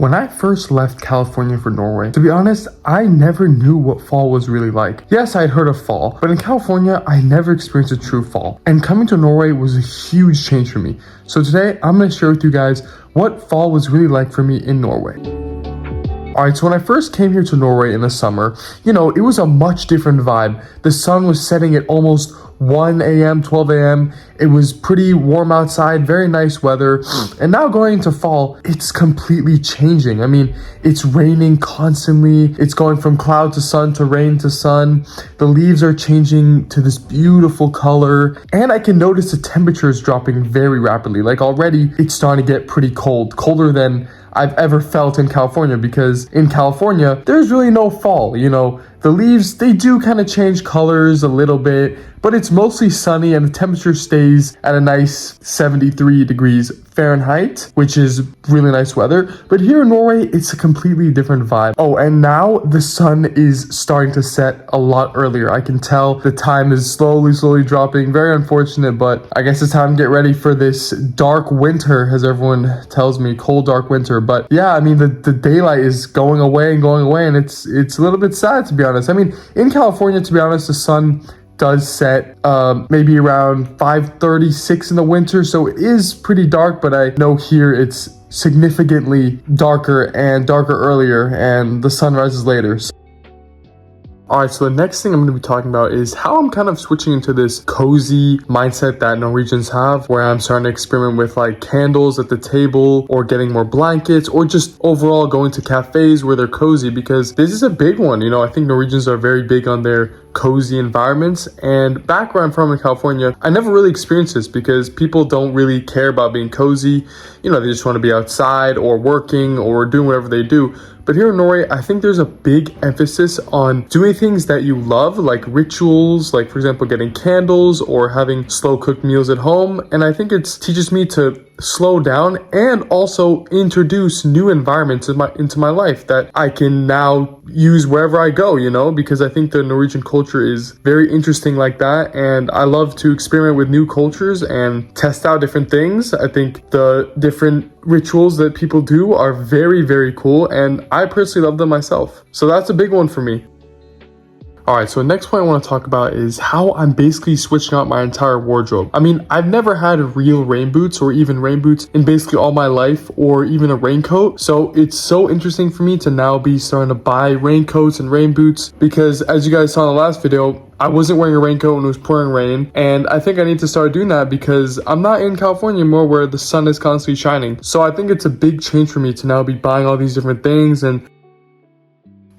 When I first left California for Norway, to be honest, I never knew what fall was really like. Yes, I'd heard of fall, but in California, I never experienced a true fall. And coming to Norway was a huge change for me. So today, I'm going to share with you guys what fall was really like for me in Norway. Alright, so when I first came here to Norway in the summer, it was a much different vibe. The sun was setting at almost 1 a.m., 12 a.m. It was pretty warm outside, very nice weather. And now going into fall, it's completely changing. I mean, it's raining constantly. It's going from cloud to sun to rain to sun. The leaves are changing to this beautiful color. And I can notice the temperature is dropping very rapidly. Like already, it's starting to get pretty cold, colder than I've ever felt in California, because in California, there's really no fall. The leaves, they do kind of change colors a little bit, but it's mostly sunny and the temperature stays at a nice 73 degrees Fahrenheit, which is really nice weather. But here in Norway, it's a completely different vibe. Oh, and now the sun is starting to set a lot earlier. I can tell the time is slowly dropping. Very unfortunate, but I guess it's time to get ready for this dark winter, as everyone tells me, cold, dark winter. But yeah, I mean, the daylight is going away, and it's a little bit sad, to be honest. I mean, in California, to be honest, the sun does set maybe around 5:36 in the winter, so it is pretty dark, but I know here it's significantly darker earlier, and the sun rises later. Alright, so the next thing I'm going to be talking about is how I'm kind of switching into this cozy mindset that Norwegians have, where I'm starting to experiment with like candles at the table, or getting more blankets, or just overall going to cafes where they're cozy, because this is a big one. I think Norwegians are very big on their cozy environments, and back where I'm from in California, I never really experienced this because people don't really care about being cozy. They just want to be outside or working or doing whatever they do. But here in Norway, I think there's a big emphasis on doing things that you love, like rituals, like for example, getting candles or having slow cooked meals at home. And I think it teaches me to slow down and also introduce new environments into my life that I can now use wherever I go, because I think the Norwegian culture is very interesting like that. And I love to experiment with new cultures and test out different things. I think the different rituals that people do are very, very cool, and I personally love them myself. So that's a big one for me. Alright, so the next point I want to talk about is how I'm basically switching out my entire wardrobe. I mean, I've never had real rain boots or even rain boots in basically all my life, or even a raincoat. So it's so interesting for me to now be starting to buy raincoats and rain boots, because as you guys saw in the last video, I wasn't wearing a raincoat when it was pouring rain, and I think I need to start doing that because I'm not in California anymore where the sun is constantly shining. So I think it's a big change for me to now be buying all these different things. And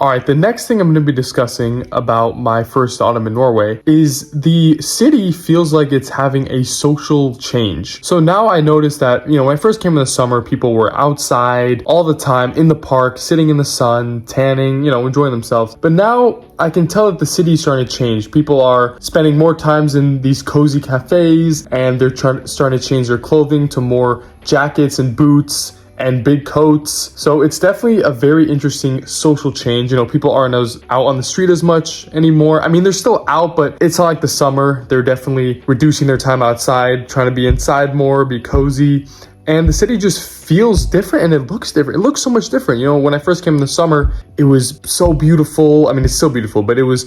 alright, the next thing I'm going to be discussing about my first autumn in Norway is the city feels like it's having a social change. So now I noticed that, when I first came in the summer, people were outside all the time, in the park, sitting in the sun, tanning, enjoying themselves. But now I can tell that the city is starting to change. People are spending more times in these cozy cafes, and they're starting to change their clothing to more jackets and boots and big coats. So it's definitely a very interesting social change. People aren't out on the street as much anymore. I mean, they're still out, but it's not like the summer. They're definitely reducing their time outside, trying to be inside more, be cozy. And the city just feels different, and it looks different. It looks so much different. When I first came in the summer, it was so beautiful. I mean, it's still beautiful, but it was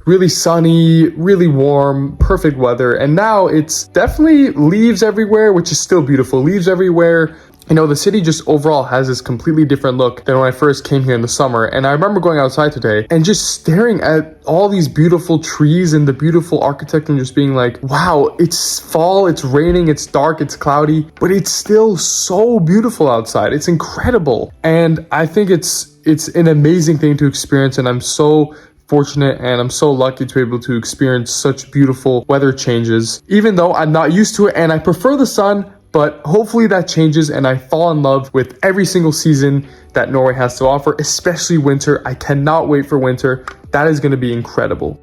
really sunny, really warm, perfect weather. And now it's definitely leaves everywhere, which is still beautiful. Leaves everywhere. The city just overall has this completely different look than when I first came here in the summer. And I remember going outside today and just staring at all these beautiful trees and the beautiful architecture, and just being like, wow, it's fall, it's raining, it's dark, it's cloudy, but it's still so beautiful outside. It's incredible. And I think it's an amazing thing to experience, and I'm so fortunate and I'm so lucky to be able to experience such beautiful weather changes, even though I'm not used to it and I prefer the sun. But hopefully that changes and I fall in love with every single season that Norway has to offer, especially winter. I cannot wait for winter. That is going to be incredible.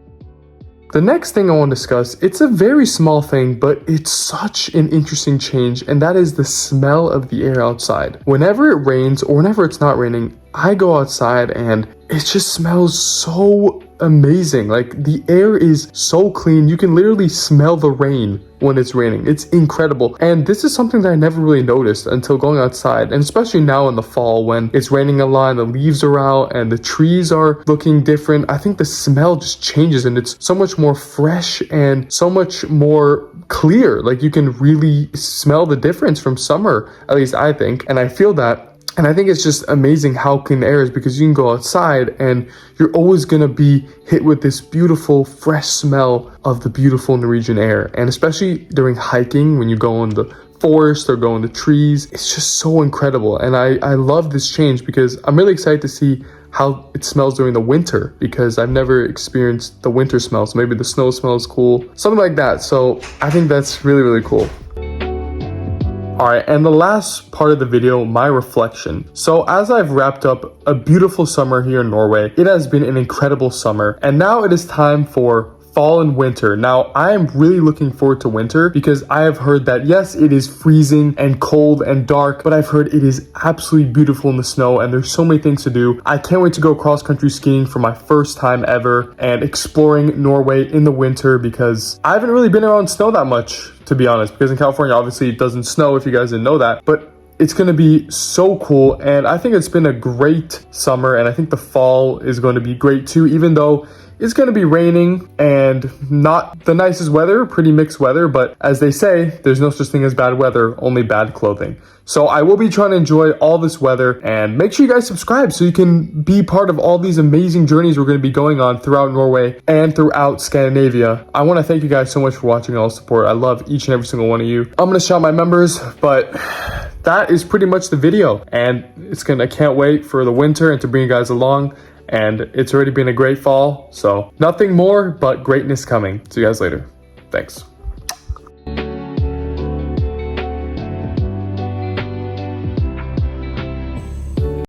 The next thing I want to discuss, it's a very small thing, but it's such an interesting change, and that is the smell of the air outside. Whenever it rains or whenever it's not raining, I go outside and it just smells so amazing. Like the air is so clean. You can literally smell the rain when it's raining. It's incredible. And this is something that I never really noticed until going outside. And especially now in the fall when it's raining a lot and the leaves are out and the trees are looking different. I think the smell just changes and it's so much more fresh and so much more clear. Like you can really smell the difference from summer, at least I think. And I feel that. And I think it's just amazing how clean the air is because you can go outside and you're always going to be hit with this beautiful, fresh smell of the beautiful Norwegian air. And especially during hiking, when you go in the forest or go in the trees, it's just so incredible. And I love this change because I'm really excited to see how it smells during the winter because I've never experienced the winter smell. So maybe the snow smells cool, something like that. So I think that's really, really cool. Alright, and the last part of the video, my reflection. So as I've wrapped up a beautiful summer here in Norway, it has been an incredible summer, and now it is time for fall and winter. Now, I am really looking forward to winter because I have heard that yes, it is freezing and cold and dark, but I've heard it is absolutely beautiful in the snow and there's so many things to do. I can't wait to go cross-country skiing for my first time ever and exploring Norway in the winter because I haven't really been around snow that much, to be honest, because in California, obviously it doesn't snow if you guys didn't know that, but it's going to be so cool. And I think it's been a great summer and I think the fall is going to be great too, even though it's going to be raining and not the nicest weather, pretty mixed weather, but as they say, there's no such thing as bad weather, only bad clothing. So I will be trying to enjoy all this weather and make sure you guys subscribe so you can be part of all these amazing journeys we're going to be going on throughout Norway and throughout Scandinavia. I want to thank you guys so much for watching and all the support. I love each and every single one of you. I'm going to shout my members, but that is pretty much the video and I can't wait for the winter and to bring you guys along. And it's already been a great fall, so nothing more but greatness coming. See you guys later. Thanks.